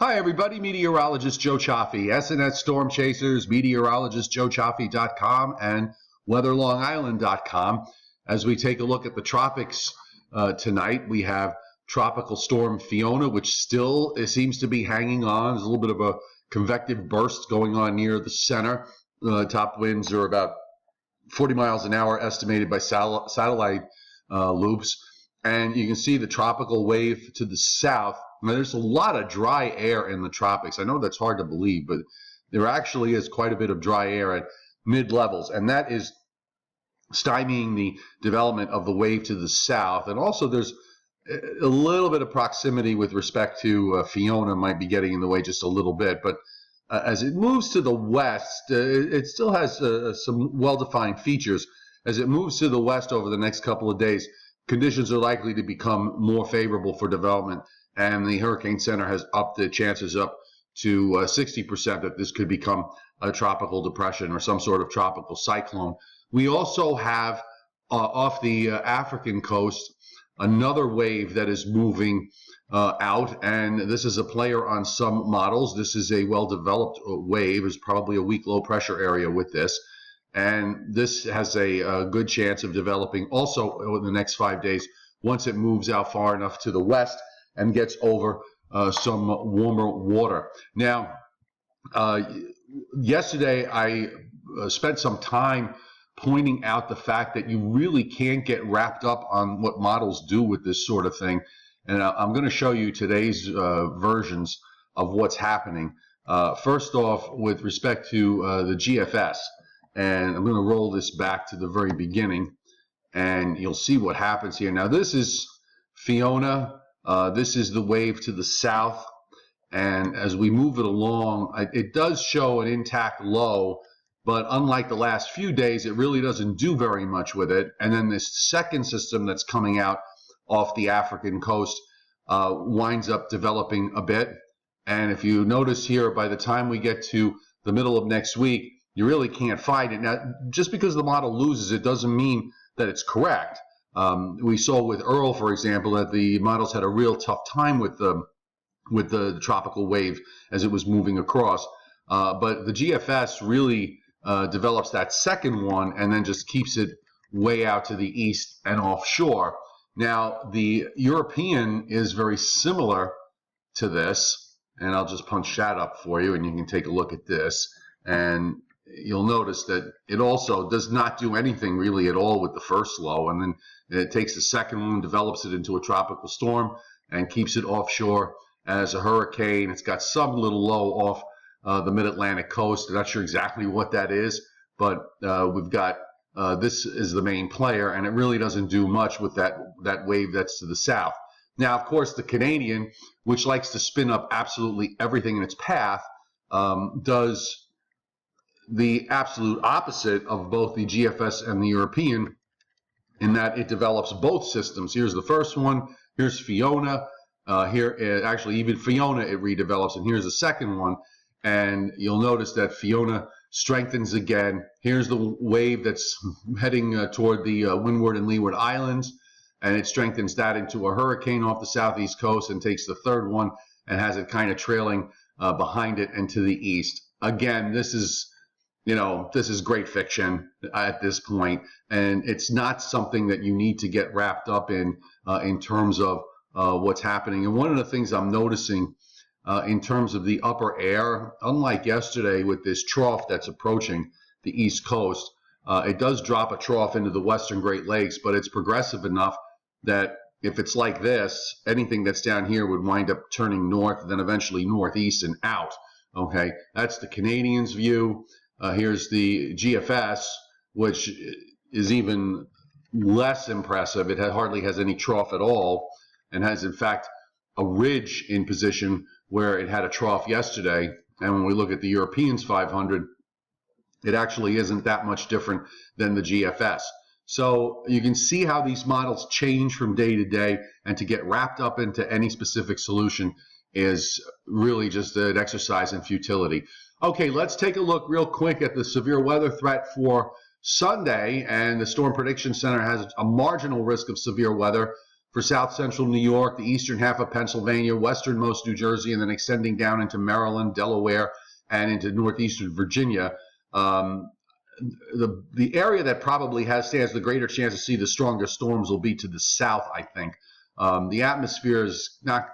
Hi, everybody. Meteorologist Joe Chaffee, SNS Storm Chasers, meteorologistjoechaffee.com, and weatherlongisland.com. As we take a look at the tropics tonight, we have Tropical Storm Fiona, which still seems to be hanging on. There's a little bit of a convective burst going on near the center. Top winds are about 40 miles an hour estimated by satellite loops. And you can see the tropical wave to the south. Now, there's a lot of dry air in the tropics. I know that's hard to believe, but there actually is quite a bit of dry air at mid-levels, and that is stymieing the development of the wave to the south. And also there's a little bit of proximity with respect to Fiona might be getting in the way just a little bit. But as it moves to the west, it still has some well-defined features. As it moves to the west over the next couple of days, conditions are likely to become more favorable for development, and the Hurricane Center has upped the chances up to 60% that this could become a tropical depression or some sort of tropical cyclone. We also have off the African coast another wave that is moving out, and this is a player on some models. This is a well-developed wave. There's probably a weak low pressure area with this. And this has a good chance of developing also in the next 5 days once it moves out far enough to the west and gets over some warmer water. Now, yesterday I spent some time pointing out the fact that you really can't get wrapped up on what models do with this sort of thing. And I'm going to show you today's versions of what's happening. First off, with respect to the GFS. And I'm going to roll this back to the very beginning, and you'll see what happens here. Now, this is Fiona. This is the wave to the south. And as we move it along, it does show an intact low, but unlike the last few days, it really doesn't do very much with it. And then this second system that's coming out off the African coast winds up developing a bit. And if you notice here, by the time we get to the middle of next week, you really can't find it. Now, just because the model loses, it doesn't mean that it's correct. We saw with Earl, for example, that the models had a real tough time with the tropical wave as it was moving across. But the GFS really develops that second one and then just keeps it way out to the east and offshore. Now, the European is very similar to this, and I'll just punch that up for you, and you can take a look at this. And you'll notice that it also does not do anything really at all with the first low, and then it takes the second one, develops it into a tropical storm, and keeps it offshore as a hurricane. It's got some little low off the mid-Atlantic coast. I'm not sure exactly what that is, but we've got this is the main player, and it really doesn't do much with that wave that's to the south. Now, of course, the Canadian, which likes to spin up absolutely everything in its path, does the absolute opposite of both the GFS and the European, in that it develops both systems. Here's the first one. Here's Fiona. Actually, even Fiona it redevelops, and here's the second one. And you'll notice that Fiona strengthens again. Here's the wave that's heading toward the Windward and Leeward Islands, and it strengthens that into a hurricane off the southeast coast and takes the third one and has it kind of trailing behind it and to the east. Again, this is great fiction at this point, and it's not something that you need to get wrapped up in terms of what's happening. And one of the things I'm noticing in terms of the upper air, unlike yesterday with this trough that's approaching the east coast, it does drop a trough into the western Great Lakes, but it's progressive enough that if it's like this, anything that's down here would wind up turning north, then eventually northeast and out. Okay, that's the Canadians' view. Here's the GFS, which is even less impressive. It hardly has any trough at all, and has, in fact, a ridge in position where it had a trough yesterday. And when we look at the Europeans 500, it actually isn't that much different than the GFS. So you can see how these models change from day to day, and to get wrapped up into any specific solution is really just an exercise in futility. Okay, let's take a look real quick at the severe weather threat for Sunday, and the Storm Prediction Center has a marginal risk of severe weather for south central New York, the eastern half of Pennsylvania, westernmost New Jersey, and then extending down into Maryland, Delaware, and into northeastern Virginia. The area that probably stands the greater chance to see the strongest storms will be to the south, I think. The atmosphere is not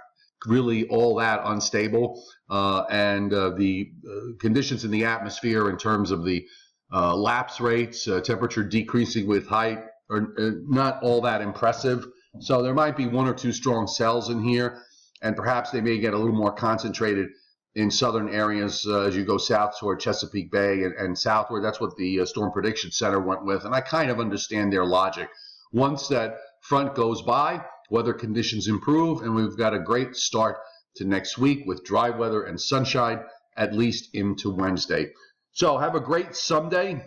really all that unstable, and the conditions in the atmosphere in terms of the lapse rates, temperature decreasing with height, are not all that impressive. So there might be one or two strong cells in here, and perhaps they may get a little more concentrated in southern areas as you go south toward Chesapeake Bay and southward. That's what the Storm Prediction Center went with, and I kind of understand their logic. Once that front goes by, weather conditions improve, and we've got a great start to next week with dry weather and sunshine, at least into Wednesday. So have a great Sunday.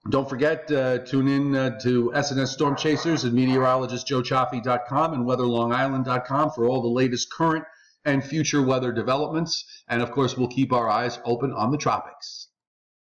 Don't forget, tune in to SNS Storm Chasers and meteorologistjoechaffee.com and weatherlongisland.com for all the latest current and future weather developments. And of course, we'll keep our eyes open on the tropics.